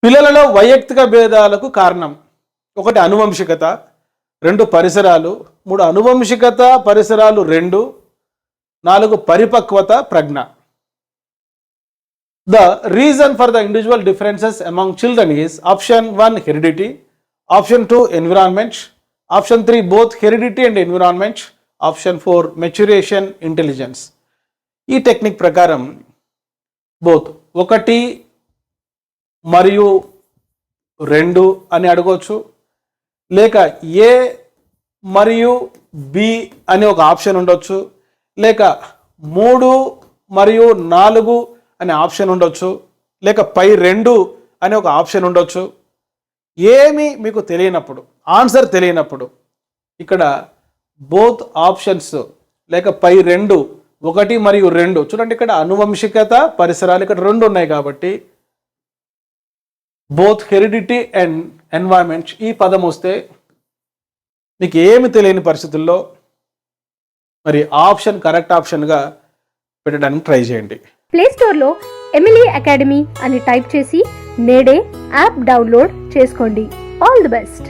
పిల్లలలో వైయక్తిక భేదాలకు కారణం: 1 అనువంశికత, 2 పరిసరాలు, 3 అనువంశికత పరిసరాలు 2, 4 పరిపక్వత ప్రజ్ఞ. The reason for the individual differences among children is option 1 heredity, option 2 environment, option 3 both heredity and environment, option 4 maturation intelligence. ఈ technique ప్రకారం both 1 మరియు 2 అని అడగవచ్చు, లేక ఏ మరియు బి అని ఒక ఆప్షన్ ఉండొచ్చు, లేక 3 మరియు 4 అనే ఆప్షన్ ఉండొచ్చు, లేక పై 2 అనే ఒక ఆప్షన్ ఉండొచ్చు. ఏమి మీకు తెలియనప్పుడు, ఆన్సర్ తెలియనప్పుడు ఇక్కడ బోత్ ఆప్షన్స్ లేక పై 2, 1 మరియు 2, చూడండి ఇక్కడ అనువంశికత పరిసరాలు ఇక్కడ 2 ఉన్నాయి కాబట్టి బోత్ హెరిడిటీ అండ్ ఎన్వైరన్మెంట్ ఈ పదం వస్తే మీకు ఏమి తెలియని పరిస్థితుల్లో మరి ఆప్షన్ కరెక్ట్ ఆప్షన్గా పెట్టడానికి ట్రై చేయండి. ప్లే స్టోర్లో ఎమిలీ అకాడమీ అని టైప్ చేసి నేడే యాప్ డౌన్లోడ్ చేసుకోండి. All the best.